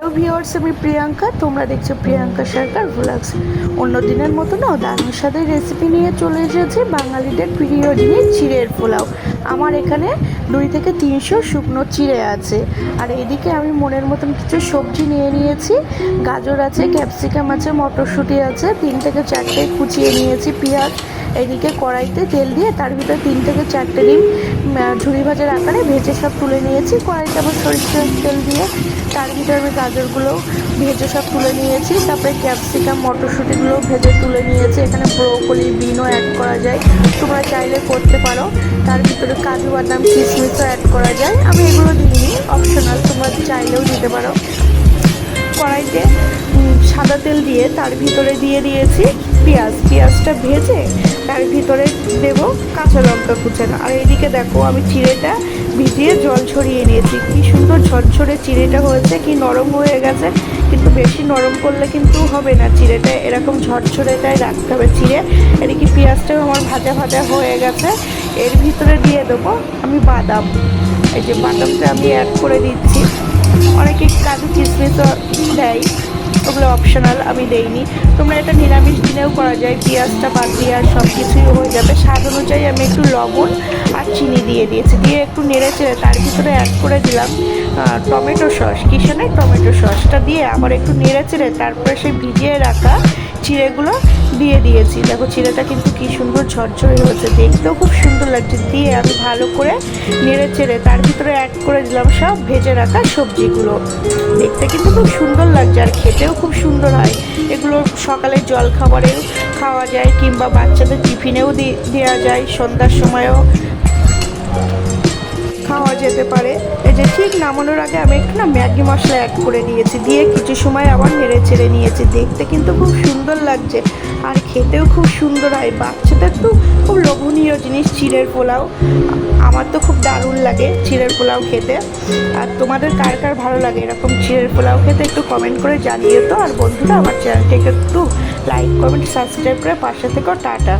Hello viewers, আমি প্রিয়াঙ্কা। তোমরা দেখছো প্রিয়াঙ্কা সরকার ভ্লগস। অন্য দিনের মতো না দারুণ স্বাদের রেসিপি নিয়ে চলে এসেছি বাঙালিদের প্রিয় জিনিস চিড়ের পোলাও। আমার এখানে 2 থেকে 300 শুকনো চিড়ে আছে। আর এদিকে আমি মনের মতন কিছু সবজি নিয়ে নিয়েছি। গাজর আছে, ক্যাপসিকাম আছে, মটরশুঁটি আছে, 3 থেকে 4টে কুচিয়ে নিয়েছি পেঁয়াজ। এদিকে কড়াইতে তেল দিয়ে তার ভিতরে 3 থেকে 4টে ডিম ঝুরি ভাজার আকারে ভেজে সব তুলে নিয়েছি। কড়াইতে আবার সরিষার তেল দিয়ে তার ভিতরে আমি গাজরগুলো ভেজে সব তুলে নিয়েছি। তারপরে ক্যাপসিকাম মটরশুঁটিগুলো ভেজে তুলে নিয়েছি। এখানে ব্রোকলি বিনও অ্যাড করা যায়, তোমরা চাইলে করতে পারো। তার ভিতরে কাজু বাদাম কিশমিশও অ্যাড করা যায়, আমি এগুলো দিইনি, অপশনাল, তোমরা চাইলেও দিতে পারো। কড়াইতে সাদা তেল দিয়ে তার ভিতরে দিয়ে দিয়েছি পেঁয়াজটা ভেজে তার ভিতরে দেব কাঁচা লঙ্কা কুচানো। আর এদিকে দেখো আমি চিড়েটা ভিজিয়ে জল ছড়িয়ে নিয়েছি। কি সুন্দর ঝরঝরে চিড়েটা হয়েছে, কি নরম হয়ে গেছে। কিন্তু বেশি নরম করলে কিন্তু হবে না, চিড়েটা এরকম ঝরঝরেটাই রাখতে হবে চিড়ে। এদিকে পেঁয়াজটাও আমার ভাজা ভাজা হয়ে গেছে। এর ভিতরে দিয়ে দেবো আমি বাদাম। এই যে বাদামটা আমি অ্যাড করে দিচ্ছি। অনেকে কাজু কিশমিশও দেয়, ওগুলো অপশনাল, আমি দেইনি। তোমরা এটা নিরামিষ দিনেও করা যায়, পেঁয়াজটা বাদ দিয়ে আর সব কিছুই হয়ে যাবে। স্বাদ অনুযায়ী আমি একটু লবণ আর চিনি দিয়ে দিয়েছি, দিয়ে একটু নেড়ে চেড়ে তার ভিতরে অ্যাড করে দিলাম টমেটো সস, কিষানের টমেটো সসটা দিয়ে আবার একটু নেড়ে চেড়ে তারপরে সেই ভিজিয়ে রাখা চিড়েগুলো দিয়ে দিয়েছি। দেখো চিড়েটা কিন্তু কি সুন্দর ঝরঝরে হয়েছে, দেখতেও খুব সুন্দর লাগছে। দিয়ে আমি ভালো করে নেড়ে চেড়ে তার ভিতরে অ্যাড করে দিলাম সব ভেজে রাখা সবজিগুলো। দেখতে কিন্তু খুব সুন্দর লাগছে আর খেতেও খুব সুন্দর হয়। এগুলো সকালে জল খাবারেও খাওয়া যায়, কিংবা বাচ্চাদের টিফিনেও দেওয়া যায়, সন্ধ্যার সময়ও খাওয়া যেতে পারে। এই যে ঠিক নামানোর আগে আমি একটু ম্যাগি মশলা অ্যাড করে দিয়েছি, দিয়ে কিছু সময় আবার নেড়ে চেড়ে নিয়েছি। দেখতে কিন্তু খুব সুন্দর লাগছে আর খেতেও খুব সুন্দর হয়। বাচ্চাদের তো খুব লোভনীয় জিনিস চিড়ের পোলাও। আমার তো খুব দারুণ লাগে চিড়ের পোলাও খেতে। আর তোমাদের কার কার ভালো লাগে এরকম চিড়ের পোলাও খেতে একটু কমেন্ট করে জানিয়ে তো। আর বন্ধুরা, আমার চ্যানেলটাকে একটু লাইক কমেন্ট সাবস্ক্রাইব করে পাশে থেকেও। টাটা।